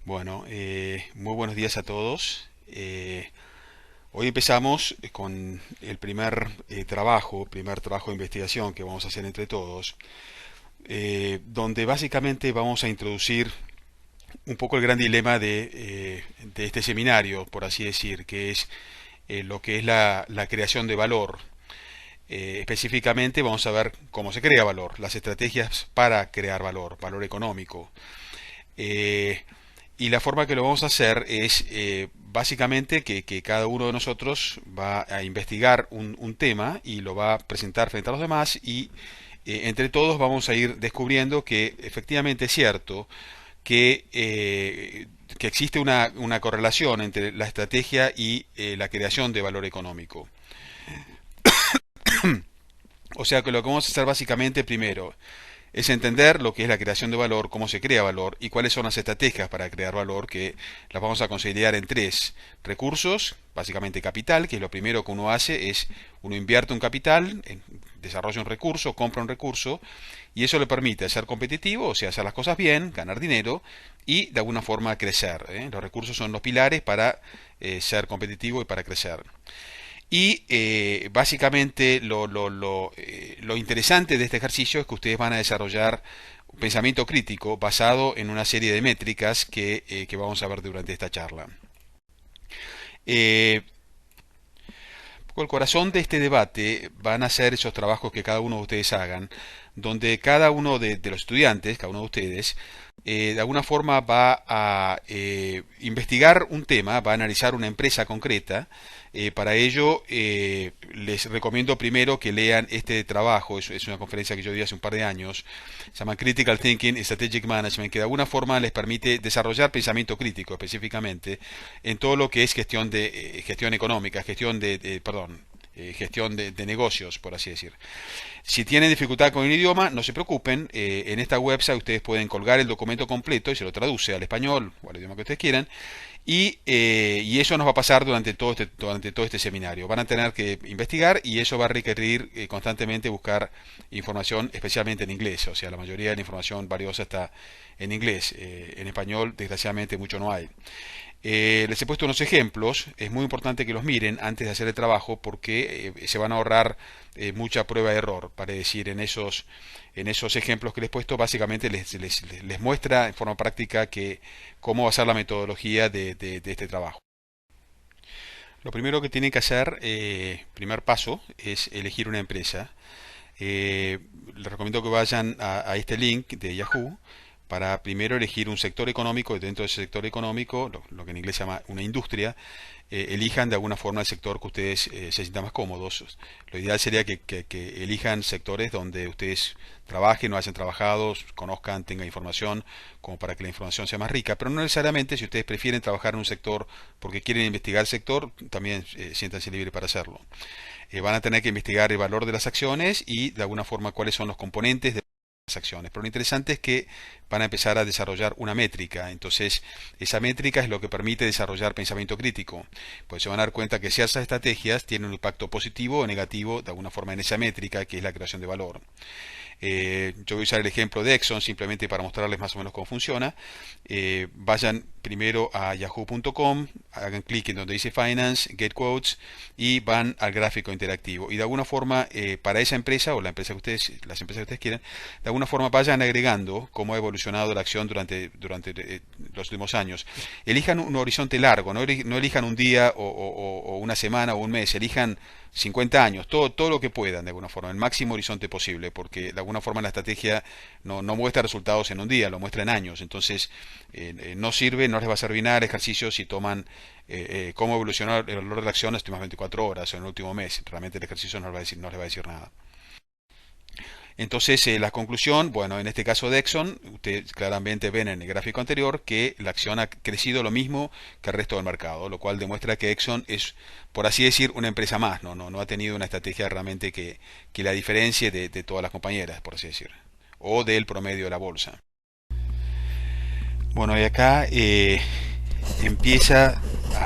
Bueno, muy buenos días a todos. Hoy empezamos con el primer trabajo de investigación que vamos a hacer entre todos, donde básicamente vamos a introducir un poco el gran dilema de este seminario, por así decir, que es lo que es la creación de valor. Específicamente vamos a ver cómo se crea valor, las estrategias para crear valor, valor económico. Eh, y la forma que lo vamos a hacer es básicamente que cada uno de nosotros va a investigar un tema y lo va a presentar frente a los demás y entre todos vamos a ir descubriendo que efectivamente es cierto que existe una correlación entre la estrategia y la creación de valor económico. O sea que lo que vamos a hacer básicamente primero es entender lo que es la creación de valor, cómo se crea valor y cuáles son las estrategias para crear valor, que las vamos a considerar en tres recursos, básicamente capital, que es lo primero que uno hace, es uno invierte un capital, desarrolla un recurso, compra un recurso, y eso le permite ser competitivo, o sea, hacer las cosas bien, ganar dinero y de alguna forma crecer. Los recursos son los pilares para ser competitivo y para crecer. Y básicamente lo interesante de este ejercicio es que ustedes van a desarrollar un pensamiento crítico basado en una serie de métricas que vamos a ver durante esta charla. Eh, el corazón de este debate van a ser esos trabajos que cada uno de ustedes hagan, donde cada uno de los estudiantes, cada uno de ustedes, de alguna forma va a investigar un tema, va a analizar una empresa concreta. Para ello, les recomiendo primero que lean este trabajo, es una conferencia que yo di hace un par de años, se llama Critical Thinking and Strategic Management, que de alguna forma les permite desarrollar pensamiento crítico específicamente en todo lo que es gestión económica, gestión de negocios, por así decir. Si tienen dificultad con el idioma, no se preocupen. En esta website ustedes pueden colgar el documento completo y se lo traduce al español o al idioma que ustedes quieran. Y eso nos va a pasar durante todo este seminario. Van a tener que investigar y eso va a requerir constantemente buscar información, especialmente en inglés. O sea, la mayoría de la información valiosa está en inglés. En español, desgraciadamente, mucho no hay. Les he puesto unos ejemplos, es muy importante que los miren antes de hacer el trabajo porque se van a ahorrar mucha prueba de error. Para decir, en esos ejemplos que les he puesto, básicamente les muestra en forma práctica cómo va a ser la metodología de este trabajo. Lo primero que tienen que hacer, primer paso, es elegir una empresa. Les recomiendo que vayan a este link de Yahoo para primero elegir un sector económico y dentro de ese sector económico, lo que en inglés se llama una industria, elijan de alguna forma el sector que ustedes se sientan más cómodos. Lo ideal sería que elijan sectores donde ustedes trabajen o hayan trabajado, conozcan, tengan información, como para que la información sea más rica, pero no necesariamente si ustedes prefieren trabajar en un sector porque quieren investigar el sector, también siéntanse libres para hacerlo. Van a tener que investigar el valor de las acciones y de alguna forma cuáles son los componentes de las acciones. Pero lo interesante es que van a empezar a desarrollar una métrica. Entonces, esa métrica es lo que permite desarrollar pensamiento crítico. Pues se van a dar cuenta que ciertas estrategias tienen un impacto positivo o negativo de alguna forma en esa métrica que es la creación de valor. Yo voy a usar el ejemplo de Exxon simplemente para mostrarles más o menos cómo funciona. Vayan primero a yahoo.com, hagan clic en donde dice Finance, Get Quotes y van al gráfico interactivo. Y de alguna forma, para esa empresa o las empresas que ustedes quieran, de alguna forma vayan agregando cómo ha evolucionado la acción durante los últimos años. Elijan un horizonte largo, no elijan un día o una semana o un mes, elijan 50 años, todo lo que puedan de alguna forma, el máximo horizonte posible, porque de alguna forma la estrategia no muestra resultados en un día, lo muestra en años, entonces no sirve, no les va a servir nada el ejercicio si toman cómo evolucionó el valor de la acción en las últimas 24 horas o en el último mes, realmente el ejercicio no les va a decir nada. Entonces, la conclusión, bueno, en este caso de Exxon, ustedes claramente ven en el gráfico anterior que la acción ha crecido lo mismo que el resto del mercado, lo cual demuestra que Exxon es, por así decir, una empresa más, no ha tenido una estrategia realmente que la diferencie de todas las compañeras, por así decir, o del promedio de la bolsa. Bueno, y acá empieza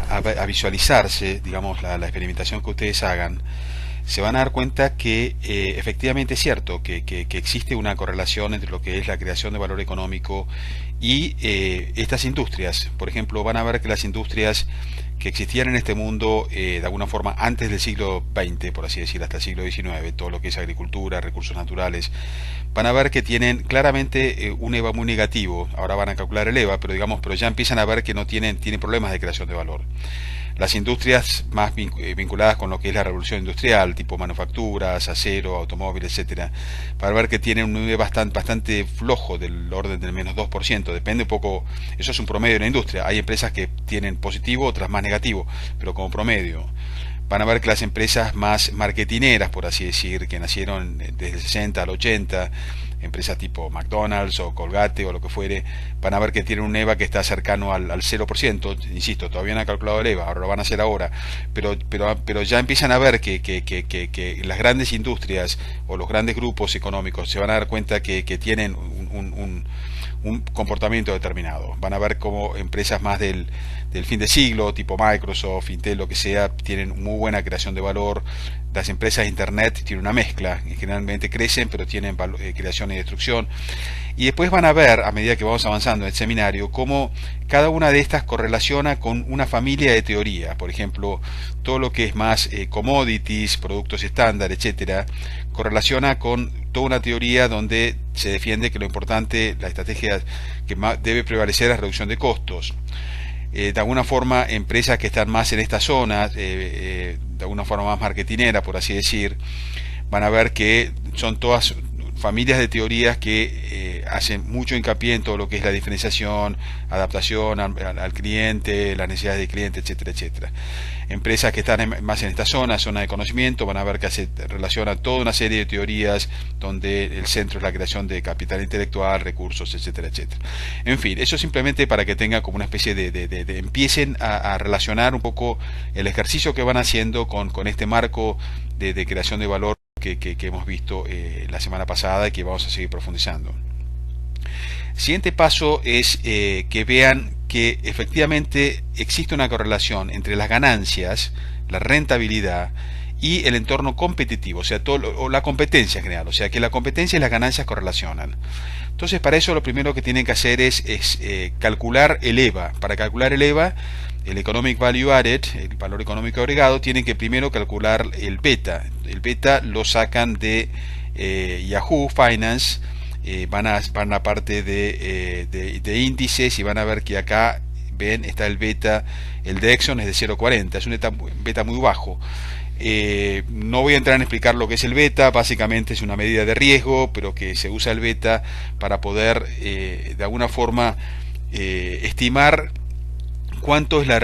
a visualizarse, digamos, la experimentación que ustedes hagan. se van a dar cuenta que efectivamente es cierto que existe una correlación entre lo que es la creación de valor económico y estas industrias. Por ejemplo, van a ver que las industrias que existían en este mundo de alguna forma antes del siglo XX, por así decir, hasta el siglo XIX, todo lo que es agricultura, recursos naturales, van a ver que tienen claramente un EVA muy negativo. Ahora van a calcular el EVA, pero digamos, pero ya empiezan a ver que no tienen problemas de creación de valor. Las industrias más vinculadas con lo que es la revolución industrial, tipo manufacturas, acero, automóviles, etcétera, para ver que tienen un nivel bastante flojo, del orden del menos 2%, depende un poco, eso es un promedio de la industria. Hay empresas que tienen positivo, otras más negativo, pero como promedio. Van a ver que las empresas más marketineras, por así decir, que nacieron desde el 60 al 80, empresas tipo McDonald's o Colgate o lo que fuere, van a ver que tienen un EVA que está cercano al 0%. Insisto, todavía no han calculado el EVA, ahora lo van a hacer ahora, pero ya empiezan a ver que las grandes industrias o los grandes grupos económicos se van a dar cuenta que tienen un comportamiento determinado. Van a ver cómo empresas más del fin de siglo, tipo Microsoft, Intel, lo que sea, tienen muy buena creación de valor. Las empresas de Internet tienen una mezcla, generalmente crecen, pero tienen creación y destrucción. Y después van a ver, a medida que vamos avanzando en el seminario, cómo cada una de estas correlaciona con una familia de teoría. Por ejemplo, todo lo que es más commodities, productos estándar, etcétera, correlaciona con toda una teoría donde se defiende que lo importante, la estrategia que más debe prevalecer es la reducción de costos. De alguna forma, empresas que están más en esta zona, de alguna forma más marketinera, por así decir, van a ver que son todas familias de teorías que hacen mucho hincapié en todo lo que es la diferenciación, adaptación al cliente, las necesidades del cliente, etcétera, etcétera. Empresas que están más en esta zona de conocimiento, van a ver que se relaciona toda una serie de teorías donde el centro es la creación de capital intelectual, recursos, etcétera, etcétera. En fin, eso simplemente para que tengan como una especie de empiecen a relacionar un poco el ejercicio que van haciendo con este marco de creación de valor que hemos visto la semana pasada y que vamos a seguir profundizando. El siguiente paso es que vean que efectivamente existe una correlación entre las ganancias, la rentabilidad y el entorno competitivo, o sea, o la competencia en general, o sea, que la competencia y las ganancias correlacionan. Entonces, para eso lo primero que tienen que hacer es calcular el EVA. Para calcular el EVA, el Economic Value Added, el valor económico agregado, tienen que primero calcular el beta. El beta lo sacan de Yahoo Finance, van a la parte de índices y van a ver que acá, ven, está el beta, el de Exxon es de 0,40, es un beta muy bajo. No voy a entrar en explicar lo que es el beta, básicamente es una medida de riesgo, pero que se usa el beta para poder de alguna forma estimar cuánto es la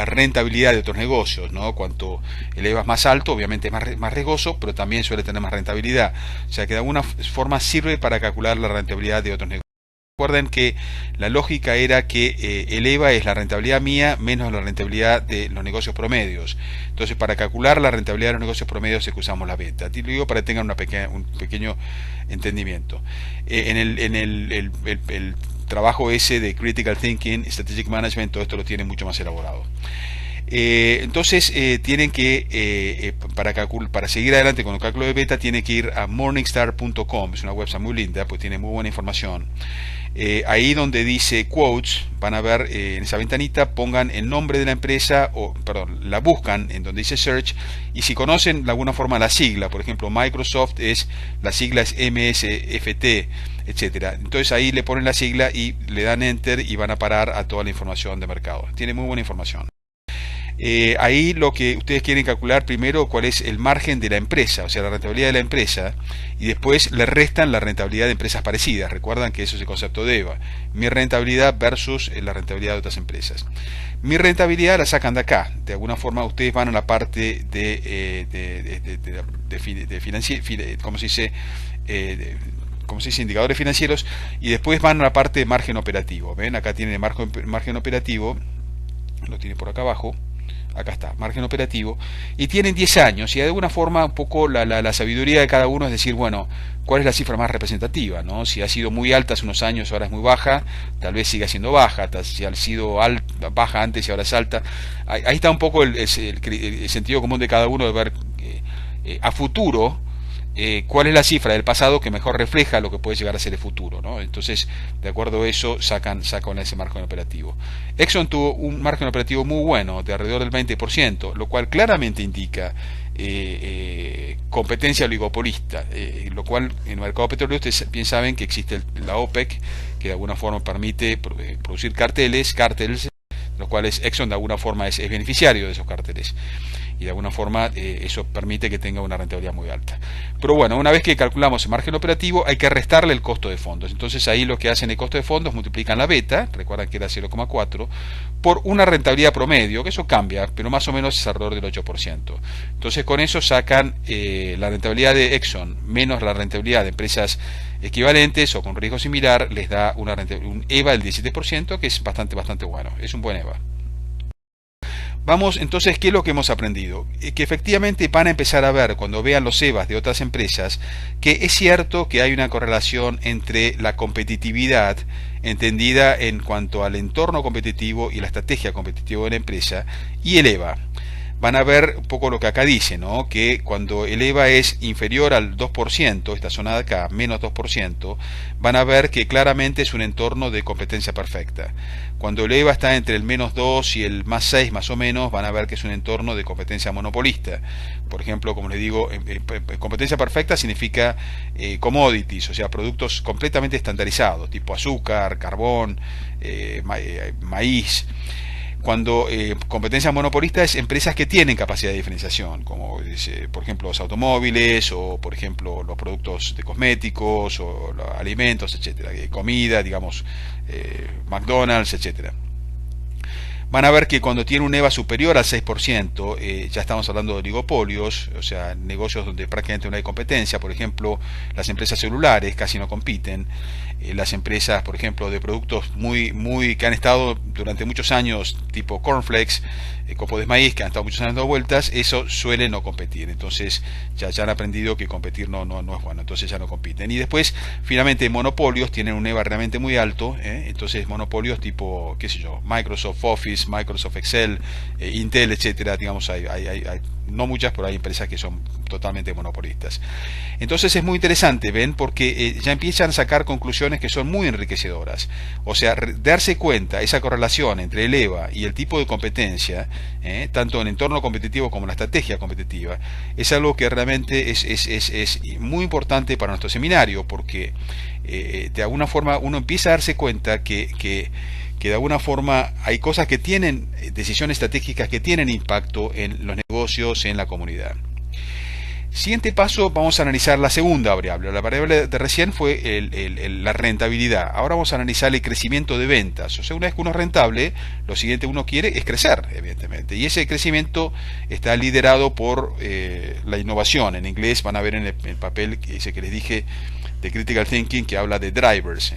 rentabilidad de otros negocios, ¿no? Cuanto el EVA es más alto, obviamente es más riesgoso, pero también suele tener más rentabilidad. O sea que de alguna forma sirve para calcular la rentabilidad de otros negocios. Recuerden que la lógica era que el EVA es la rentabilidad mía menos la rentabilidad de los negocios promedios. Entonces, para calcular la rentabilidad de los negocios promedios es que usamos la beta. Te lo digo para que tengan un pequeño entendimiento. En el trabajo ese de Critical Thinking, Strategic Management, todo esto lo tiene mucho más elaborado. Entonces tienen que para seguir adelante con el cálculo de beta tienen que ir a morningstar.com, es una website muy linda, pues tiene muy buena información. Ahí donde dice quotes, van a ver en esa ventanita, pongan el nombre de la empresa, o perdón, la buscan en donde dice search, y si conocen de alguna forma la sigla, por ejemplo Microsoft la sigla es MSFT, etcétera. Entonces ahí le ponen la sigla y le dan enter y van a parar a toda la información de mercado. Tiene muy buena información. Ahí lo que ustedes quieren calcular primero cuál es el margen de la empresa, o sea, la rentabilidad de la empresa, y después le restan la rentabilidad de empresas parecidas. Recuerdan que eso es el concepto de EVA, mi rentabilidad versus la rentabilidad de otras empresas. Mi rentabilidad la sacan de acá. De alguna forma ustedes van a la parte ¿cómo se dice? Como se dice, indicadores financieros, y después van a la parte de margen operativo. Ven, acá tiene el margen operativo, lo tiene por acá abajo. Acá está, margen operativo, y tienen 10 años, y de alguna forma un poco la sabiduría de cada uno es decir, bueno, ¿cuál es la cifra más representativa? ¿No? Si ha sido muy alta hace unos años, ahora es muy baja, tal vez siga siendo baja, si ha sido baja antes y ahora es alta. Ahí está un poco el sentido común de cada uno de ver a futuro, cuál es la cifra del pasado que mejor refleja lo que puede llegar a ser el futuro, ¿no? Entonces, de acuerdo a eso, sacan ese margen operativo. Exxon tuvo un margen operativo muy bueno, de alrededor del 20%, lo cual claramente indica competencia oligopolista, lo cual en el mercado petrolero ustedes bien saben que existe la OPEC, que de alguna forma permite producir cárteles, los cuales Exxon de alguna forma es beneficiario de esos cárteles, y de alguna forma eso permite que tenga una rentabilidad muy alta. Pero bueno, una vez que calculamos el margen operativo, hay que restarle el costo de fondos. Entonces ahí lo que hacen el costo de fondos, multiplican la beta, recuerdan que era 0,4, por una rentabilidad promedio, que eso cambia, pero más o menos es alrededor del 8%. Entonces con eso sacan la rentabilidad de Exxon menos la rentabilidad de empresas equivalentes o con riesgo similar, les da un EVA del 17%, que es bastante bueno, es un buen EVA. Vamos entonces, ¿qué es lo que hemos aprendido? Que efectivamente van a empezar a ver, cuando vean los EVAs de otras empresas, que es cierto que hay una correlación entre la competitividad, entendida en cuanto al entorno competitivo y la estrategia competitiva de la empresa, y el EVA. Van a ver un poco lo que acá dice, ¿no? Que cuando el EVA es inferior al 2%, esta zona de acá, menos 2%, van a ver que claramente es un entorno de competencia perfecta. Cuando el EVA está entre el menos 2 y el más 6 más o menos, van a ver que es un entorno de competencia monopolista. Por ejemplo, como les digo, competencia perfecta significa commodities, o sea, productos completamente estandarizados, tipo azúcar, carbón, maíz. Cuando competencia monopolista es empresas que tienen capacidad de diferenciación, como por ejemplo los automóviles, o por ejemplo los productos de cosméticos, o los alimentos, etcétera, comida, digamos, McDonald's, etcétera. Van a ver que cuando tiene un EVA superior al 6%, ya estamos hablando de oligopolios, o sea, negocios donde prácticamente no hay competencia. Por ejemplo, las empresas celulares casi no compiten, las empresas, por ejemplo, de productos que han estado durante muchos años, tipo cornflakes, copo de maíz, que han estado muchos años dando vueltas, eso suele no competir. Entonces ya han aprendido que competir no es bueno, entonces ya no compiten. Y después, finalmente, monopolios tienen un EVA realmente muy alto, entonces monopolios tipo, qué sé yo, Microsoft Office, Microsoft Excel, Intel, etcétera, digamos, hay no muchas, pero hay empresas que son totalmente monopolistas. Entonces es muy interesante, ven, porque ya empiezan a sacar conclusiones que son muy enriquecedoras. O sea, darse cuenta, esa correlación entre el EVA y el tipo de competencia, tanto en el entorno competitivo como en la estrategia competitiva, es algo que realmente es muy importante para nuestro seminario, porque de alguna forma uno empieza a darse cuenta que de alguna forma hay cosas que tienen, decisiones estratégicas que tienen impacto en los negocios, en la comunidad. Siguiente paso, vamos a analizar la segunda variable. La variable de recién fue la rentabilidad. Ahora vamos a analizar el crecimiento de ventas. O sea, una vez que uno es rentable, lo siguiente uno quiere es crecer, evidentemente. Y ese crecimiento está liderado por la innovación. En inglés van a ver en el papel ese que les dije de Critical Thinking, que habla de drivers.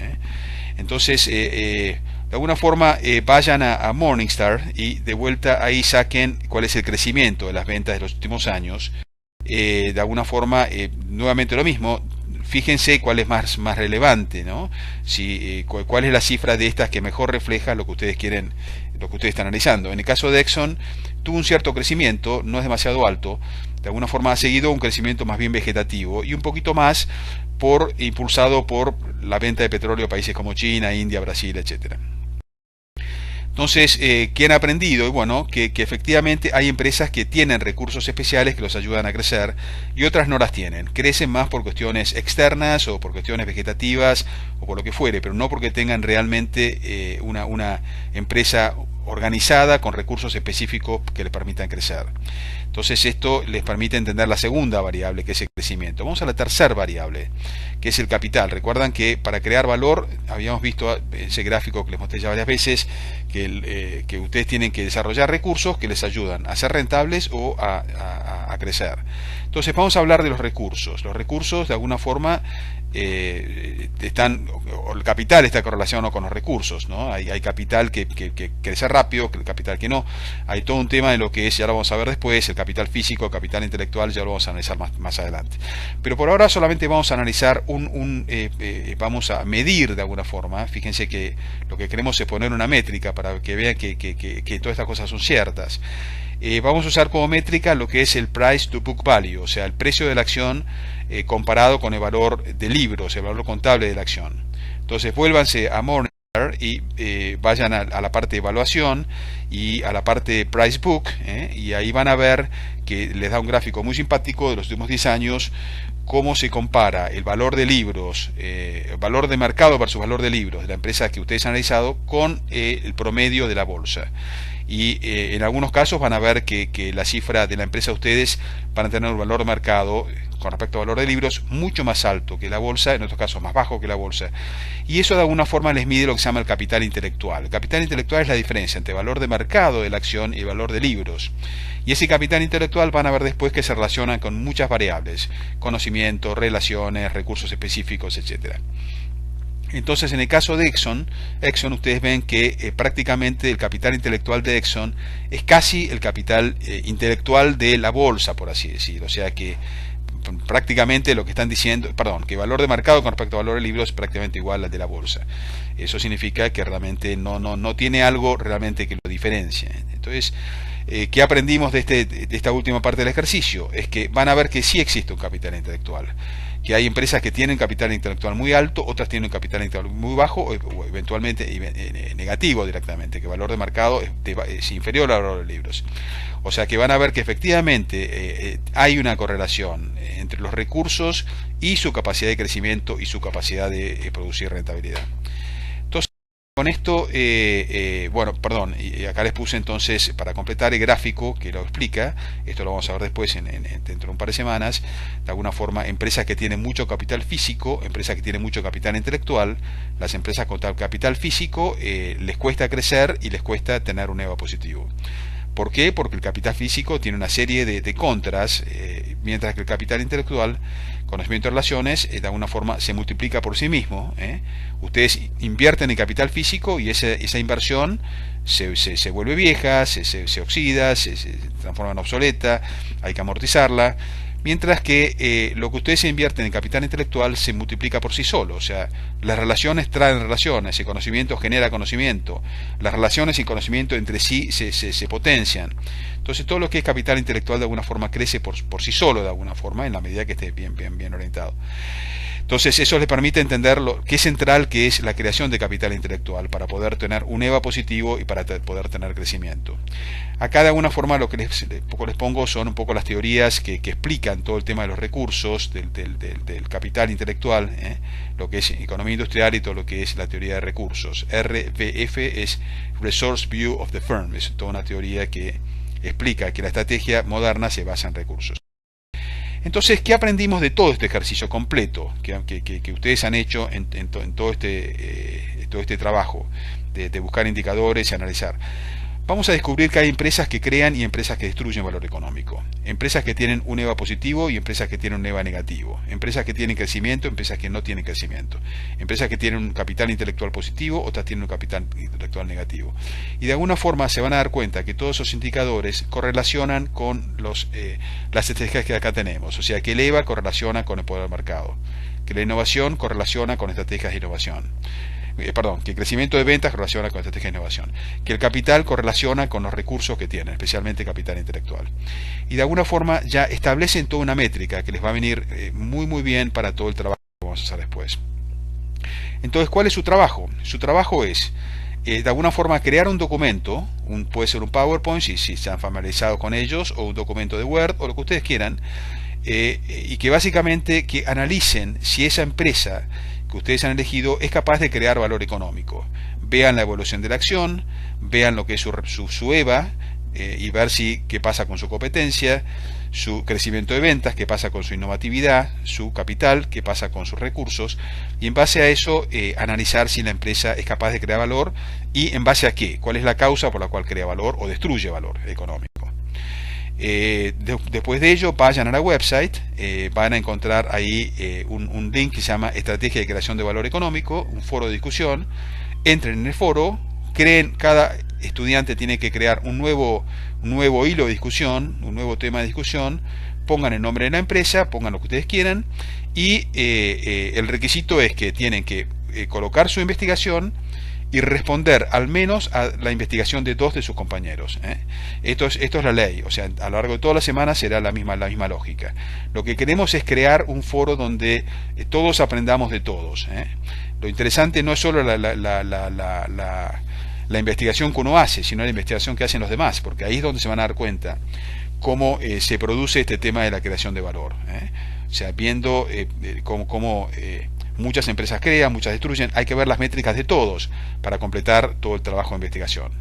Entonces, de alguna forma vayan a Morningstar y de vuelta ahí saquen cuál es el crecimiento de las ventas de los últimos años. De alguna forma, nuevamente lo mismo, fíjense cuál es más relevante, ¿no? Cuál es la cifra de estas que mejor refleja lo que ustedes quieren, lo que ustedes están analizando. En el caso de Exxon, tuvo un cierto crecimiento, no es demasiado alto, de alguna forma ha seguido un crecimiento más bien vegetativo y un poquito más impulsado por la venta de petróleo a países como China, India, Brasil, etcétera. Entonces, ¿qué han aprendido? Y bueno, que efectivamente hay empresas que tienen recursos especiales que los ayudan a crecer y otras no las tienen. Crecen más por cuestiones externas o por cuestiones vegetativas o por lo que fuere, pero no porque tengan realmente una empresa organizada con recursos específicos que les permitan crecer. Entonces esto les permite entender la segunda variable, que es el crecimiento. Vamos a la tercera variable, que es el capital. Recuerdan que para crear valor, habíamos visto ese gráfico que les mostré ya varias veces, que ustedes tienen que desarrollar recursos que les ayudan a ser rentables o a crecer. Entonces vamos a hablar de los recursos. Los recursos, de alguna forma, el capital está correlacionado con los recursos, ¿no? Hay capital que crece rápido, el capital que no. Hay todo un tema de lo que es, ya lo vamos a ver después, el capital físico, el capital intelectual, ya lo vamos a analizar más adelante. Pero por ahora solamente vamos a analizar vamos a medir de alguna forma. Fíjense que lo que queremos es poner una métrica para que vean que todas estas cosas son ciertas. vamos a usar como métrica lo que es el price to book value, o sea, el precio de la acción comparado con el valor de libros, el valor contable de la acción. Entonces vuélvanse a Morningstar y vayan a la parte de evaluación y a la parte de price book, y ahí van a ver que les da un gráfico muy simpático de los últimos 10 años, cómo se compara el valor de libros, el valor de mercado versus valor de libros de la empresa que ustedes han analizado con el promedio de la bolsa. Y en algunos casos van a ver que la cifra de la empresa de ustedes van a tener un valor de mercado con respecto al valor de libros mucho más alto que la bolsa, en otros casos más bajo que la bolsa. Y eso de alguna forma les mide lo que se llama el capital intelectual. El capital intelectual es la diferencia entre el valor de mercado de la acción y el valor de libros. Y ese capital intelectual van a ver después que se relaciona con muchas variables: conocimiento, relaciones, recursos específicos, etcétera. Entonces, en el caso de Exxon ustedes ven que prácticamente el capital intelectual de Exxon es casi el capital intelectual de la bolsa, por así decirlo. O sea que prácticamente lo que están diciendo, que el valor de mercado con respecto al valor del libro es prácticamente igual al de la bolsa. Eso significa que realmente no tiene algo realmente que lo diferencie. Entonces, ¿qué aprendimos de esta última parte del ejercicio? Es que van a ver que sí existe un capital intelectual, que hay empresas que tienen capital intelectual muy alto, otras tienen un capital intelectual muy bajo o eventualmente negativo directamente, que el valor de mercado es inferior al valor de libros. O sea que van a ver que efectivamente hay una correlación entre los recursos y su capacidad de crecimiento y su capacidad de producir rentabilidad. Entonces, con esto, y acá les puse entonces para completar el gráfico que lo explica. Esto lo vamos a ver después dentro de un par de semanas. De alguna forma, empresas que tienen mucho capital físico, empresas que tienen mucho capital intelectual. Las empresas con tal capital físico les cuesta crecer y les cuesta tener un EVA positivo. ¿Por qué? Porque el capital físico tiene una serie de contras, mientras que el capital intelectual, conocimiento de relaciones, de alguna forma se multiplica por sí mismo. Ustedes invierten en capital físico y esa inversión se vuelve vieja, se oxida, se transforma en obsoleta, hay que amortizarla. Mientras que lo que ustedes invierten en capital intelectual se multiplica por sí solo. O sea, las relaciones traen relaciones, el conocimiento genera conocimiento, las relaciones y conocimiento entre sí se potencian. Entonces todo lo que es capital intelectual de alguna forma crece por sí solo, de alguna forma, en la medida que esté bien orientado. Entonces eso les permite entender lo que es central, que es la creación de capital intelectual para poder tener un EVA positivo y para poder tener crecimiento. Acá de alguna forma lo que les pongo son un poco las teorías que explican todo el tema de los recursos, del capital intelectual, lo que es economía industrial y todo lo que es la teoría de recursos. RVF es Resource View of the Firm, es toda una teoría que explica que la estrategia moderna se basa en recursos. Entonces, ¿qué aprendimos de todo este ejercicio completo que ustedes han hecho en todo este trabajo de buscar indicadores y analizar? Vamos a descubrir que hay empresas que crean y empresas que destruyen valor económico. Empresas que tienen un EVA positivo y empresas que tienen un EVA negativo. Empresas que tienen crecimiento, empresas que no tienen crecimiento. Empresas que tienen un capital intelectual positivo, otras tienen un capital intelectual negativo. Y de alguna forma se van a dar cuenta que todos esos indicadores correlacionan con las estrategias que acá tenemos. O sea, que el EVA correlaciona con el poder del mercado. Que la innovación correlaciona con estrategias de innovación. Que el crecimiento de ventas correlaciona con estrategia de innovación, que el capital correlaciona con los recursos que tienen, especialmente capital intelectual. Y de alguna forma ya establecen toda una métrica que les va a venir muy bien para todo el trabajo que vamos a hacer después. Entonces, ¿cuál es su trabajo? Su trabajo es, de alguna forma, crear un documento, puede ser un PowerPoint, si se han familiarizado con ellos, o un documento de Word, o lo que ustedes quieran, y que básicamente que analicen si esa empresa que ustedes han elegido es capaz de crear valor económico. Vean la evolución de la acción, vean lo que es su EVA, y ver qué pasa con su competencia, su crecimiento de ventas, qué pasa con su innovatividad, su capital, qué pasa con sus recursos, y en base a eso analizar si la empresa es capaz de crear valor y en base a qué, cuál es la causa por la cual crea valor o destruye valor económico. Después de ello, vayan a la website, van a encontrar ahí un link que se llama Estrategia de Creación de Valor Económico, un foro de discusión. Entren en el foro, cada estudiante tiene que crear un nuevo hilo de discusión, un nuevo tema de discusión, pongan el nombre de la empresa, pongan lo que ustedes quieran, y el requisito es que tienen que colocar su investigación y responder al menos a la investigación de 2 de sus compañeros. Esto es la ley, o sea, a lo largo de toda la semana será la misma lógica. Lo que queremos es crear un foro donde todos aprendamos de todos. Lo interesante no es solo la investigación que uno hace, sino la investigación que hacen los demás, porque ahí es donde se van a dar cuenta cómo se produce este tema de la creación de valor. O sea, viendo cómo muchas empresas crean, muchas destruyen, hay que ver las métricas de todos para completar todo el trabajo de investigación.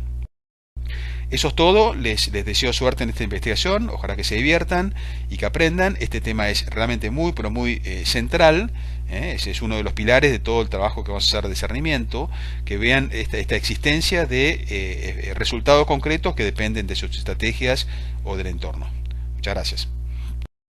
Eso es todo, les deseo suerte en esta investigación, ojalá que se diviertan y que aprendan. Este tema es realmente muy, pero muy central. Ese es uno de los pilares de todo el trabajo que vamos a hacer de discernimiento, que vean esta existencia de resultados concretos que dependen de sus estrategias o del entorno. Muchas gracias.